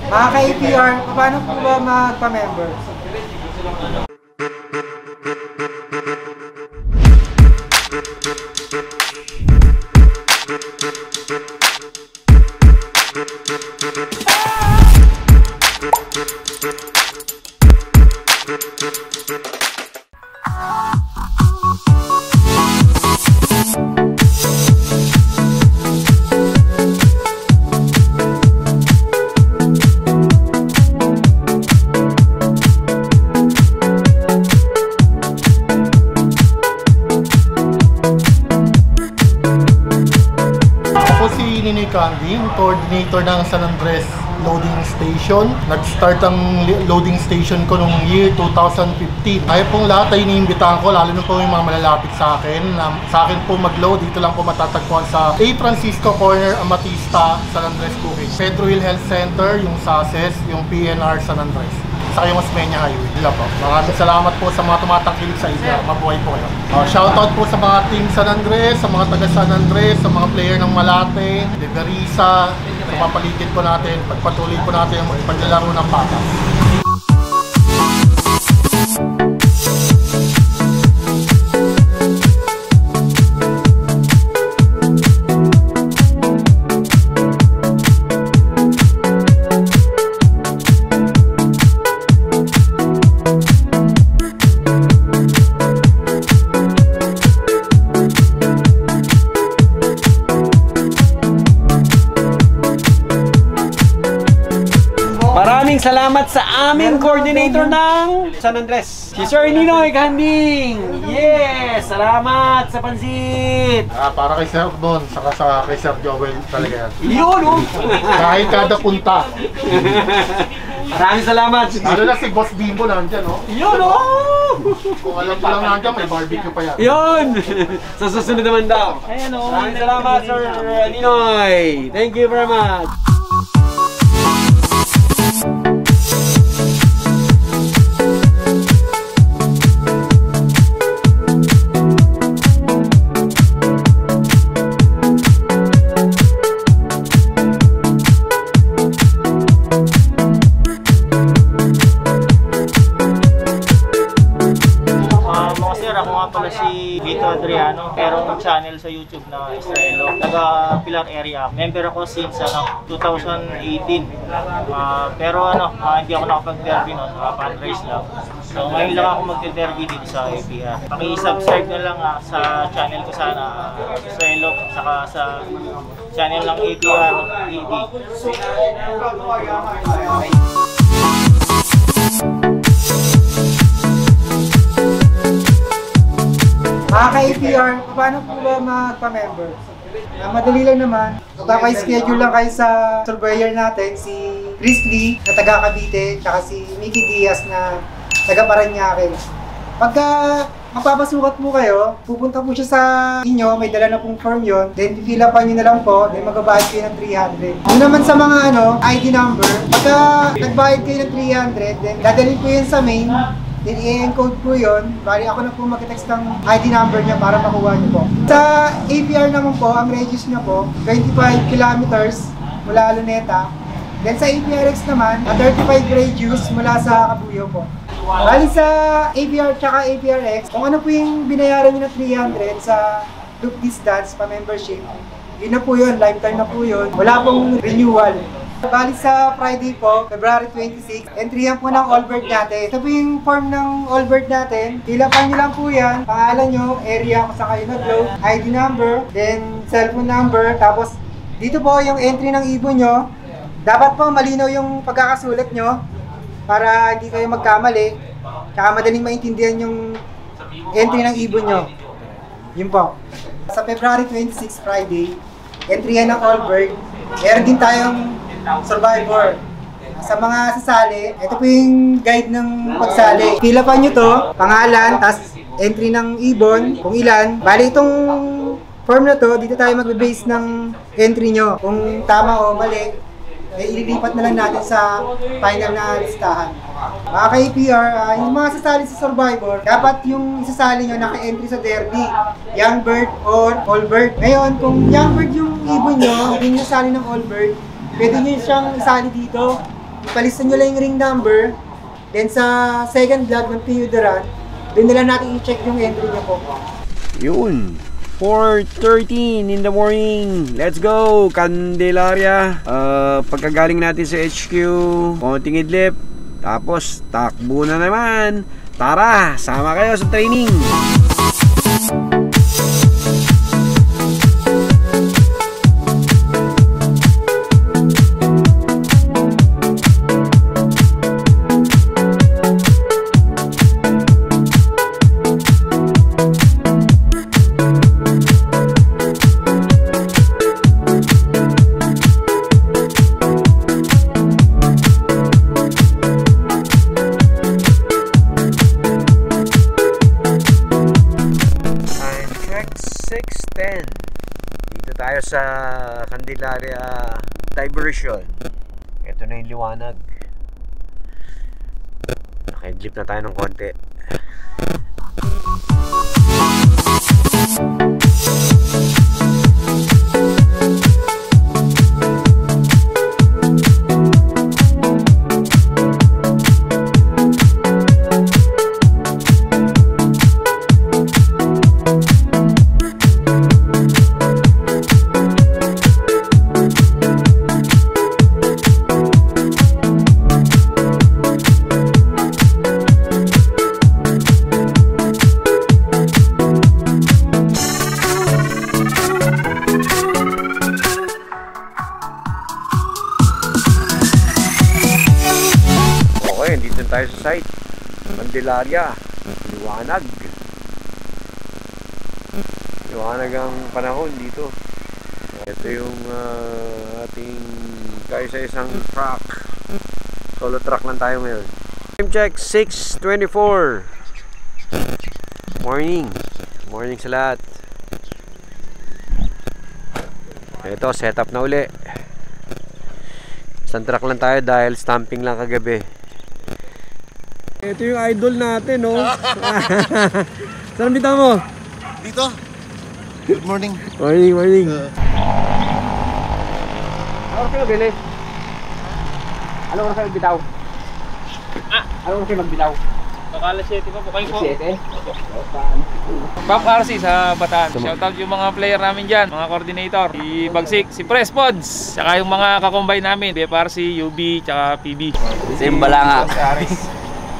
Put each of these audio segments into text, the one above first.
Mga ka-APR, paano po ba magpa-member? Candy, coordinator ng San Andres Loading Station. Nag-start ang loading station ko noong year 2015. Kaya pong lahat ay iniimbitahan ko, lalo na po yung mga malalapit sa akin. Sa akin po mag-load, dito lang po matatagpuan sa A. Francisco Corner, Amatista, San Andres Bukid. Pedro Hill Health Center, yung SACES, yung PNR San Andres. Sa yung Osmeña Highway. Dila po. Maraming salamat po sa mga tumatangkilik sa isla. Mabuhay po kayo. Shoutout po sa mga team San Andres, sa mga taga San Andres, sa mga player ng Malate, de Verisa, sa papaligid po natin, pagpatuloy po natin ang paglalaro ng bata. Salamat sa aming coordinator ng San Andres, si Sir Ninoy Ganding. Yes! Salamat sa pansit! Para kay Sir Don, saka sa kay Sir Joel talaga yan. Yun, oh! Kahit kada punta. Maraming salamat! Ano na si Boss Bimbo nandyan, no? Yun, oh! Kung alam pa lang nandyan, may barbecue pa yan. Yun! Sa susunod naman daw. Ayan, oh! Maraming salamat, Sir Ninoy! Thank you very much! Si Vito Adriano, meron ng channel sa YouTube na Israelo, taga Pilar area. Member ako since 2018. Pero hindi ako nakapag-derby noon, fundraise lang. So ngayon lang ako mag-derby dito sa APR. Paki-subscribe na lang sa channel ko sana, Israelo, saka sa channel ng APR ED. Mga ka-APR, paano po ba magpa-member? Madali lang naman. Magpapa-schedule lang kayo sa surveyor natin, si Chris Lee na taga Cavite, tsaka si Mickey Diaz na taga Parañaque. Pagka magpapasukat po kayo, pupunta po siya sa inyo, may dala na pong form yon, then pipilapan nyo na lang po, then magbabayad kayo ng 300. Yun naman sa mga ID number, pagka nagbayad kayo ng 300, then dadalhin po yun sa main, then i-encode po yun. Bali ako na po mag-text ng ID number niya para makuha niyo po. Sa APR naman po, ang radius niya po, 25 kilometers mula Luneta. Then sa APRX naman, 35 radius mula sa Kabuyo po. Bali sa APR tsaka APRX, kung ano po yung binayaran niyo na 300 sa loop distance pa membership, yun na po yun, lifetime na po yun. Wala pong renewal. Bali sa Friday po, February 26, entry yan po ng Allbird natin. Ito po yung form ng Allbird natin. Filapan nyo lang po yan. Pangalan nyo, area kung saan kayo nag-load, ID number, then cellphone number. Tapos dito po yung entry ng ibon nyo. Dapat po malinaw yung pagkakasulat nyo para hindi kayo magkamali. Tsaka madaling maintindihan yung entry ng ibon nyo. Yun po. Sa February 26, Friday, entry yan ng Allbird. Meron din tayong Survivor. Sa mga sasali, ito po yung guide ng pagsali. Filapan nyo to, pangalan, tas entry ng ibon, kung ilan. Bali itong form na to, dito tayo magbe-base ng entry nyo. Kung tama o mali, ililipat na lang natin sa final na listahan. Mga ka-APR, yung mga sasali sa Survivor, dapat yung isasali nyo naka-entry sa Derby, Young Bird or Allbird. Ngayon, kung Young Bird yung ibon nyo, hindi nyo sasali ng Allbird, pwede nyo siyang isali dito. ipalista nyo lang yung ring number, then sa second vlog ng PU Duran, doon na lang natin i-check yung entry nyo po. Yun. 4:13 in the morning. Let's go, Candelaria. Pagkagaling natin sa HQ, konting idlip, tapos takbo na naman. Tara, sama kayo sa training. Tayo sa Candelaria diversion. Ito na yung liwanag. Naka-idlip na tayo ng konti. Dito tayo sa site Candelaria. Liwanag ang panahon dito. Ito yung ating kaisa-isang truck. Solo truck lang tayo ngayon. Time check 6:24. Morning sa lahat. Ito, setup na uli. Isang truck lang tayo dahil stamping lang kagabi. Ito yung idol natin, no? Saan bitaw mo? Dito. Good morning. Morning. Ano kayo bili? Ano oras kayo bitaw? Ano oras kayo magbitaw? Bakala 7 po kayo po. 7? Pop RC sa Bataan. Shoutout yung mga player namin dyan, mga coordinator. Si Bagsik, si Press Pods, saka yung mga kakombine namin, BFRC, UB, tsaka PB. Simbalanga.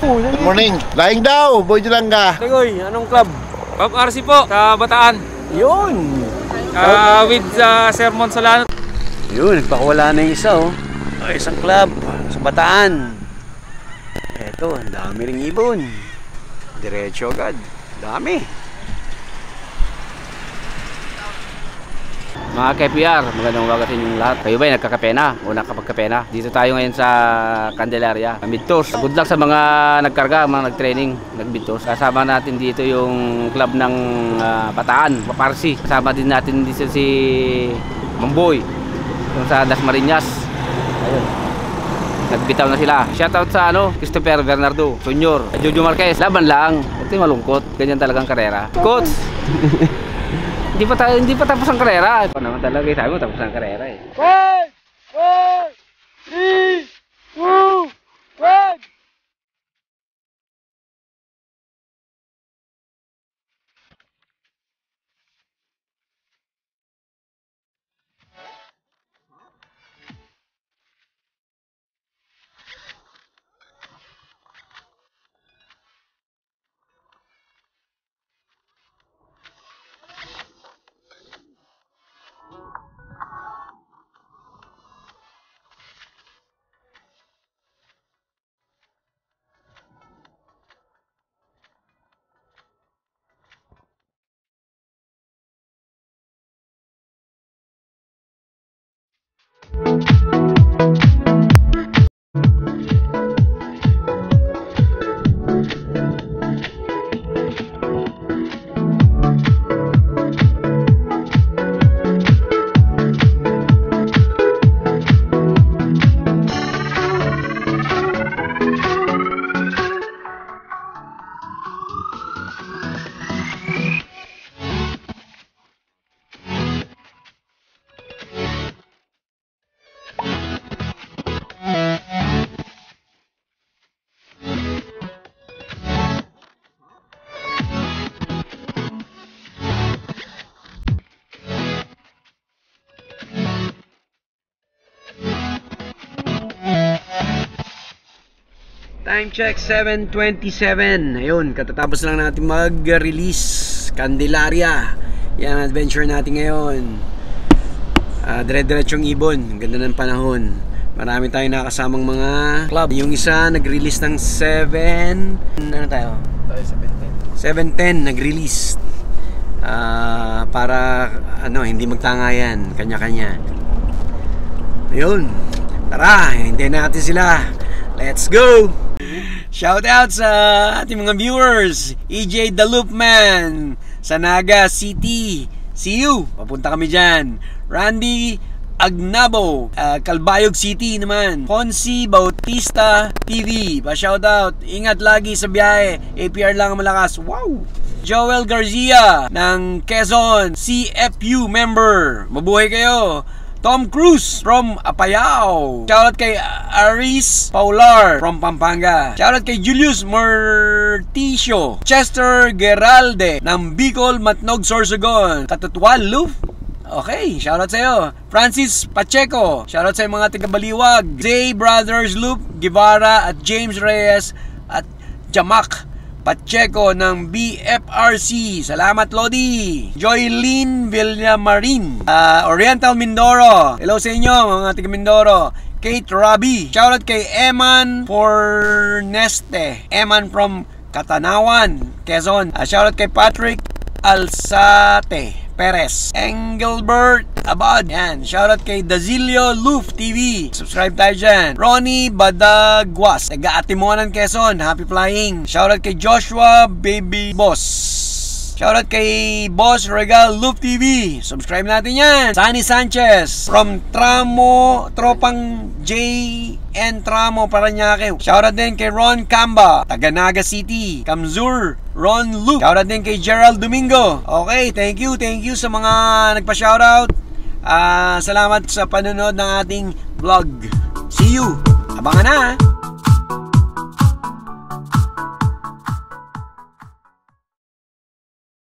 Good morning. Laing daw, Boy Julanga. Tegoy, anong club? Pop RC po, sa Bataan. Yun! With Sermon Solano. Yun, nagpakawala na yung isa, oh. Isang club sa Bataan. Eto, ang dami ring ibon. Diretso agad. Dami. Mga KPR, magandang umaga sa inyong lahat. Kayo ba'y nagkakape na o nakapagkape na? Dito tayo ngayon sa Candelaria, mid-tours. Good luck sa mga nagkarga, mga nag-training, nag-mid-tours. Kasama natin dito yung club ng Bataan, Paparsi. Kasama din natin dito si Mamboy, yung sa Dasmariñas. Ayun. Nagbitaw na sila. Shoutout sa Christopher Bernardo, Junior, Jojo Marquez. Laban lang. Ito yung malungkot. Ganyan talagang karera. Coach! Hindi pa tapos ang karera. Ito naman talaga, sabi mo tapos ang karera eh. 5, 4, 3, 2, 1. Time check 7:27. Ayun, katatapos lang natin mag-release Candelaria. Yan ang adventure natin ngayon. Dire-diretsong ibon. Ganda ng panahon. Marami tayong nakasamang mga club. Yung isa nag-release ng 7... Ano tayo? 7:10 nag-release. Para hindi magtangayan. Kanya-kanya. Ayun. Tara, hintayin natin sila. Let's go! Shout out sa ating mga viewers. EJ The Loop Man sa Naga City. See you! Papunta kami dyan. Randy Agnabo, Calbayog City naman. Fonsi Bautista TV. Pa-shout out. Ingat lagi sa biyahe. APR lang ang malakas. Wow! Joel Garcia ng Quezon, CFU member. Mabuhay kayo. Tom Cruz from Apayao. Shoutout kay Aris Paular from Pampanga. Shoutout kay Julius Morticio. Chester Geralde ng Bicol, Matnog, Sorsogon. Katutwal, Luf. Okay, shoutout sa'yo. Francis Pacheco. Shoutout sa mga taga-Baliwag. Zay Brothers, Loop Guevara at James Reyes at Jamak Pacheco ng BFRC. Salamat, Lodi. Joylene Villamarin, Oriental Mindoro. Hello sa inyo, mga taga Mindoro. Kate Rabi. Shoutout kay Eman Forneste. Eman from Katanawan, Quezon. Shoutout kay Patrick Alsate Perez. Engelbert Abad. Yan. Shoutout kay Dazilio Loof TV. Subscribe tayo dyan. Ronnie Badagwas. Taga-Atimonan, Quezon. Happy flying. Shoutout kay Joshua Baby Boss. Shoutout kay Boss Regal Loof TV. Subscribe natin yan. Sunny Sanchez from Tropang JN Tramo, Paranaque. Shoutout din kay Ron Camba, taga Naga City. Kamzur Ron Luke. Shoutout din kay Gerald Domingo. Okay, thank you sa mga nagpa-shoutout. Salamat sa panonood ng ating vlog. See you. Abangan na.